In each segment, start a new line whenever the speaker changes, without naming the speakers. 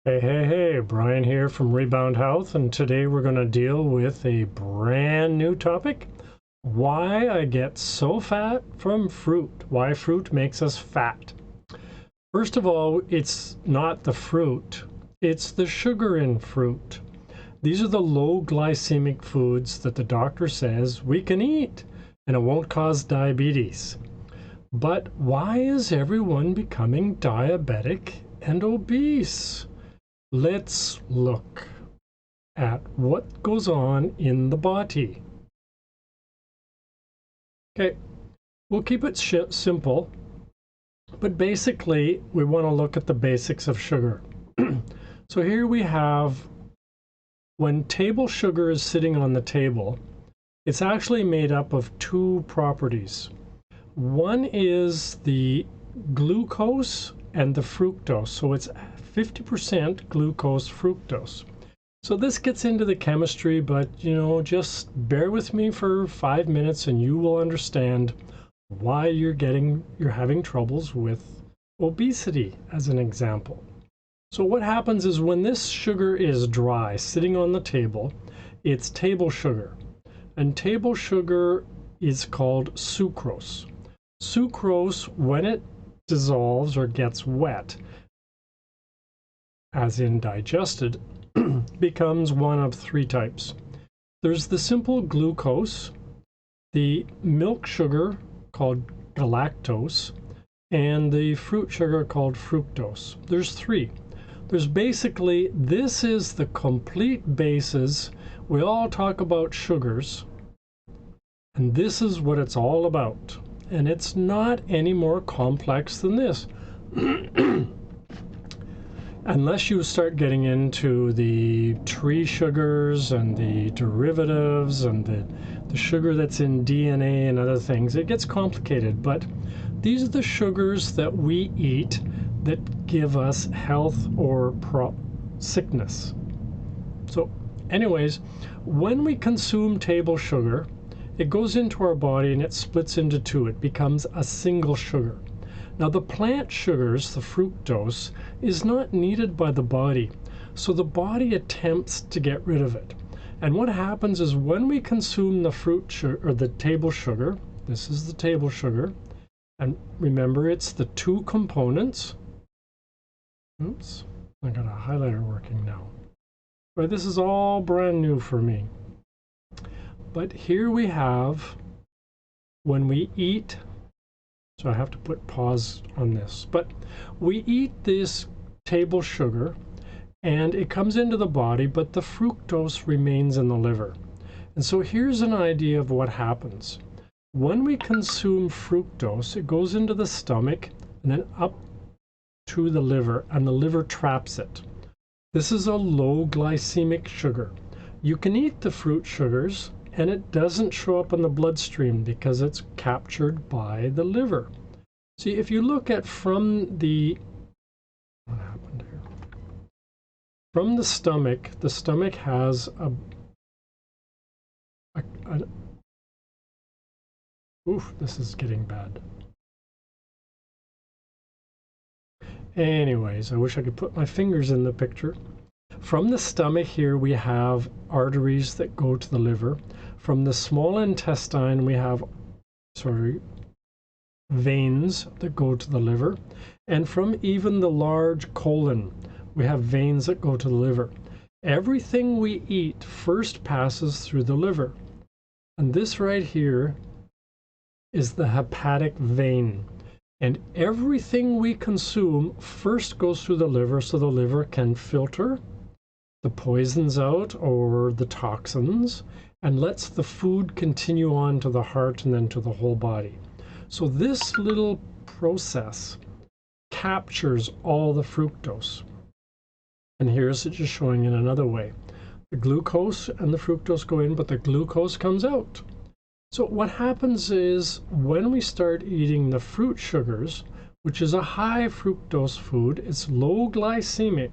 Hey, Brian here from Rebound Health, and today we're going to deal with a brand new topic. Why I get so fat from fruit. Why fruit makes us fat. First of all, it's not the fruit, it's the sugar in fruit. These are the low glycemic foods that the doctor says we can eat and it won't cause diabetes. But why is everyone becoming diabetic and obese? Let's look at what goes on in the body. Okay, we'll keep it simple, but basically we want to look at the basics of sugar. So here we have, when table sugar is sitting on the table, it's actually made up of two properties. One is the glucose and the fructose. So it's 50% glucose fructose. So this gets into the chemistry, but just bear with me for 5 minutes and you will understand why you're having troubles with obesity, as an example. So what happens is when this sugar is dry, sitting on the table, it's table sugar. And table sugar is called sucrose. Sucrose, when it dissolves or gets wet, as in digested, becomes one of three types. There's the simple glucose, the milk sugar called galactose, and the fruit sugar called fructose. There's three. There's basically, this is the complete basis. We all talk about sugars, and this is what it's all about. And it's not any more complex than this. Unless you start getting into the tree sugars and the derivatives and the sugar that's in DNA and other things, it gets complicated. But these are the sugars that we eat that give us health or sickness. So anyways, when we consume table sugar, it goes into our body and it splits into two. It becomes a single sugar. Now the plant sugars, the fructose, is not needed by the body. So the body attempts to get rid of it. And what happens is when we consume the fruit sugar, or the table sugar, this is the table sugar, and remember it's the two components. Oops, I got a highlighter working now. But this is all brand new for me. But here we have, when we eat, so I have to put pause on this, but we eat this table sugar and it comes into the body, but the fructose remains in the liver. And so here's an idea of what happens. When we consume fructose, it goes into the stomach and then up to the liver, and the liver traps it. This is a low glycemic sugar. You can eat the fruit sugars and it doesn't show up in the bloodstream because it's captured by the liver. See, if you look at from the, what happened here? From the stomach has oof, this is getting bad. Anyways, I wish I could put my fingers in the picture. From the stomach here, we have arteries that go to the liver. From the small intestine, we have, veins that go to the liver. And from even the large colon, we have veins that go to the liver. Everything we eat first passes through the liver. And this right here is the hepatic vein. And everything we consume first goes through the liver so the liver can filter the poisons out or the toxins and lets the food continue on to the heart and then to the whole body. So this little process captures all the fructose. And here's it just showing in another way. The glucose and the fructose go in, but the glucose comes out. So what happens is when we start eating the fruit sugars, which is a high fructose food, it's low glycemic.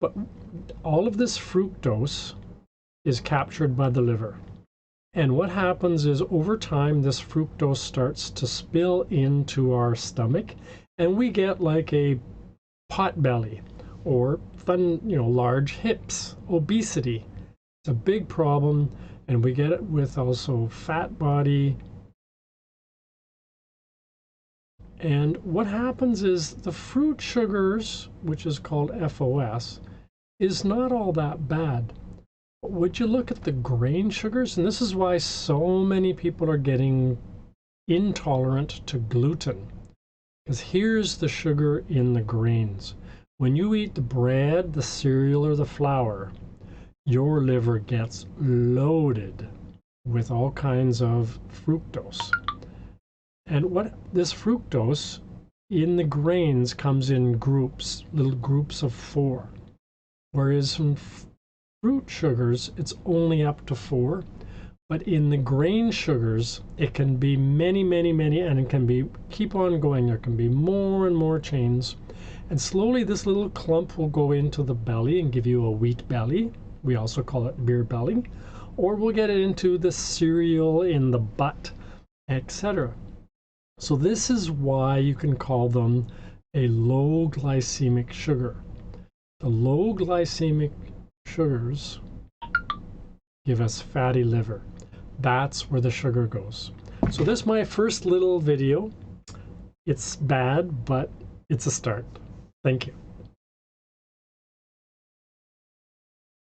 But all of this fructose is captured by the liver. And what happens is over time, this fructose starts to spill into our stomach, and we get like a pot belly or large hips, obesity. It's a big problem, and we get it with also fat body. And what happens is the fruit sugars, which is called FOS, is not all that bad. But would you look at the grain sugars? And this is why so many people are getting intolerant to gluten. Because here's the sugar in the grains. When you eat the bread, the cereal, or the flour, your liver gets loaded with all kinds of fructose. And what this fructose in the grains comes in groups, little groups of 4. Whereas in fruit sugars, it's only up to 4. But in the grain sugars, it can be many, many, many, and it can be keep on going. There can be more and more chains. And slowly this little clump will go into the belly and give you a wheat belly. We also call it beer belly. Or we'll get it into the cereal, in the butt, etc. So this is why you can call them a low glycemic sugar. The low glycemic sugars give us fatty liver. That's where the sugar goes. So this is my first little video. It's bad, but it's a start. Thank you.